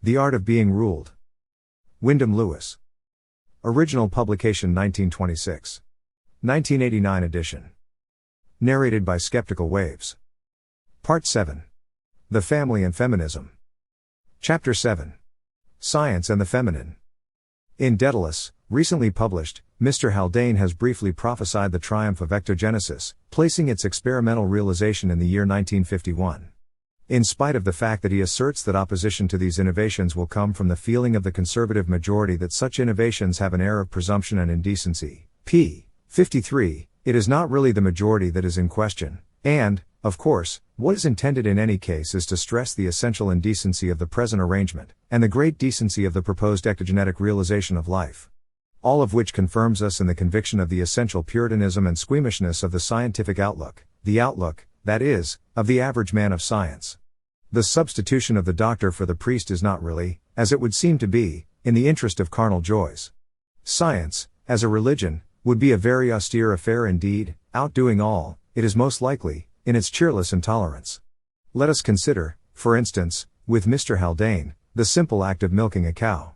The Art of Being Ruled. Wyndham Lewis. Original publication 1926. 1989 edition. Narrated by Skeptical Waves. Part 7. The Family and Feminism. Chapter 7. Science and the Feminine. In Daedalus, recently published, Mr. Haldane has briefly prophesied the triumph of ectogenesis, placing its experimental realization in the year 1951. In spite of the fact that he asserts that opposition to these innovations will come from the feeling of the conservative majority that such innovations have an air of presumption and indecency, p. 53, it is not really the majority that is in question, and, of course, what is intended in any case is to stress the essential indecency of the present arrangement, and the great decency of the proposed ectogenetic realization of life. All of which confirms us in the conviction of the essential puritanism and squeamishness of the scientific outlook, the outlook, that is, of the average man of science. The substitution of the doctor for the priest is not really, as it would seem to be, in the interest of carnal joys. Science, as a religion, would be a very austere affair indeed, outdoing all, it is most likely, in its cheerless intolerance. Let us consider, for instance, with Mr. Haldane, the simple act of milking a cow.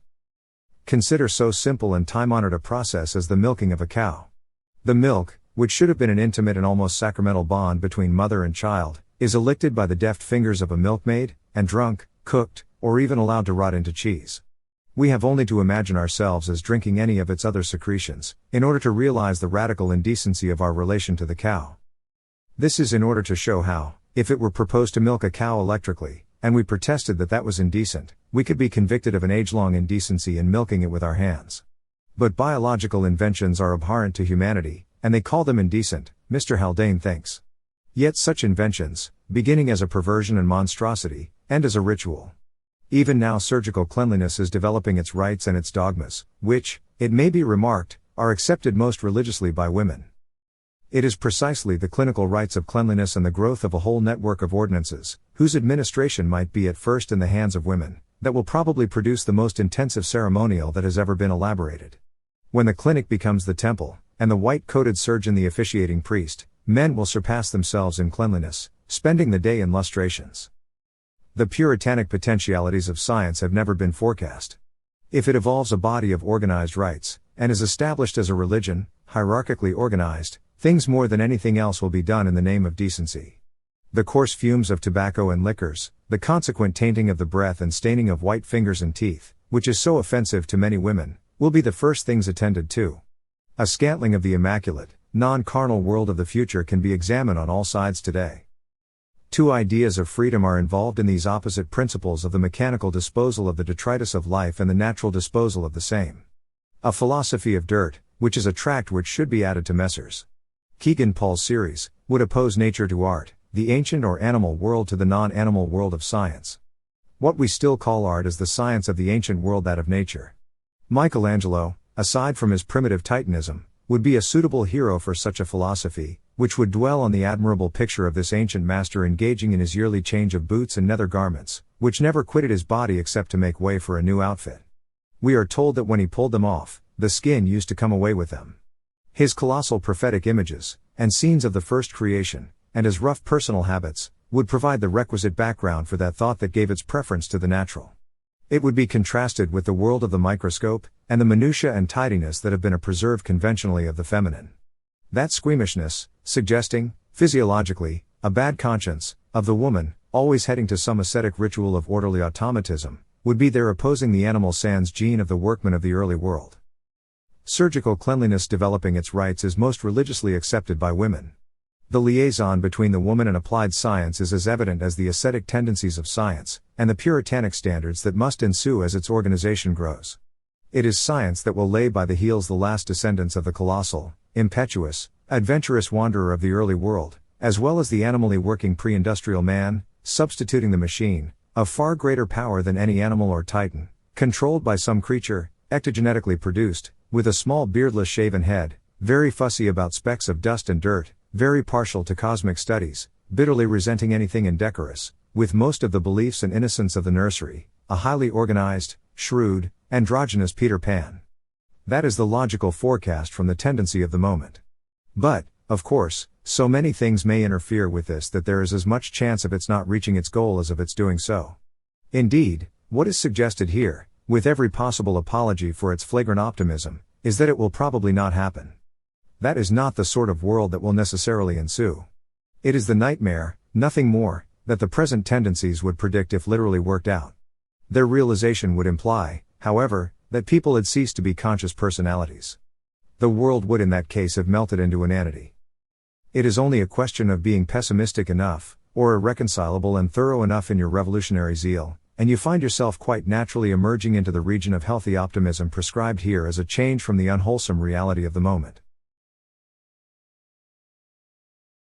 Consider so simple and time-honored a process as the milking of a cow. The milk, which should have been an intimate and almost sacramental bond between mother and child, is elicted by the deft fingers of a milkmaid, and drunk, cooked, or even allowed to rot into cheese. We have only to imagine ourselves as drinking any of its other secretions, in order to realize the radical indecency of our relation to the cow. This is in order to show how, if it were proposed to milk a cow electrically, and we protested that that was indecent, we could be convicted of an age-long indecency in milking it with our hands. But biological inventions are abhorrent to humanity, and they call them indecent, Mr. Haldane thinks. Yet such inventions, beginning as a perversion and monstrosity, end as a ritual. Even now surgical cleanliness is developing its rites and its dogmas, which, it may be remarked, are accepted most religiously by women. It is precisely the clinical rites of cleanliness and the growth of a whole network of ordinances, whose administration might be at first in the hands of women, that will probably produce the most intensive ceremonial that has ever been elaborated. When the clinic becomes the temple, and the white-coated surgeon the officiating priest, men will surpass themselves in cleanliness, spending the day in lustrations. The puritanic potentialities of science have never been forecast. If it evolves a body of organized rites, and is established as a religion, hierarchically organized, things more than anything else will be done in the name of decency. The coarse fumes of tobacco and liquors, the consequent tainting of the breath and staining of white fingers and teeth, which is so offensive to many women, will be the first things attended to. A scantling of the immaculate, non-carnal world of the future can be examined on all sides today. Two ideas of freedom are involved in these opposite principles of the mechanical disposal of the detritus of life and the natural disposal of the same. A philosophy of dirt, which is a tract which should be added to Messrs. Kegan-Paul's series, would oppose nature to art, the ancient or animal world to the non-animal world of science. What we still call art is the science of the ancient world, that of nature. Michelangelo, aside from his primitive Titanism, would be a suitable hero for such a philosophy, which would dwell on the admirable picture of this ancient master engaging in his yearly change of boots and nether garments, which never quitted his body except to make way for a new outfit. We are told that when he pulled them off, the skin used to come away with them. His colossal prophetic images, and scenes of the first creation, and his rough personal habits, would provide the requisite background for that thought that gave its preference to the natural. It would be contrasted with the world of the microscope, and the minutiae and tidiness that have been preserved conventionally of the feminine. That squeamishness, suggesting, physiologically, a bad conscience, of the woman, always heading to some ascetic ritual of orderly automatism, would be there opposing the animal sans gene of the workman of the early world. Surgical cleanliness developing its rites is most religiously accepted by women. The liaison between the woman and applied science is as evident as the ascetic tendencies of science, and the puritanic standards that must ensue as its organization grows. It is science that will lay by the heels the last descendants of the colossal, impetuous, adventurous wanderer of the early world, as well as the animally working pre-industrial man, substituting the machine, of far greater power than any animal or titan, controlled by some creature, ectogenetically produced, with a small beardless shaven head, very fussy about specks of dust and dirt, very partial to cosmic studies, bitterly resenting anything indecorous, with most of the beliefs and innocence of the nursery, a highly organized, shrewd, androgynous Peter Pan. That is the logical forecast from the tendency of the moment. But, of course, so many things may interfere with this that there is as much chance of its not reaching its goal as of its doing so. Indeed, What is suggested here, with every possible apology for its flagrant optimism, is that it will probably not happen. That is not the sort of world that will necessarily ensue. It is the nightmare, nothing more, that the present tendencies would predict if literally worked out. Their realization would imply, however, that people had ceased to be conscious personalities. The world would in that case have melted into inanity. It is only a question of being pessimistic enough, or irreconcilable and thorough enough in your revolutionary zeal, and you find yourself quite naturally emerging into the region of healthy optimism prescribed here as a change from the unwholesome reality of the moment.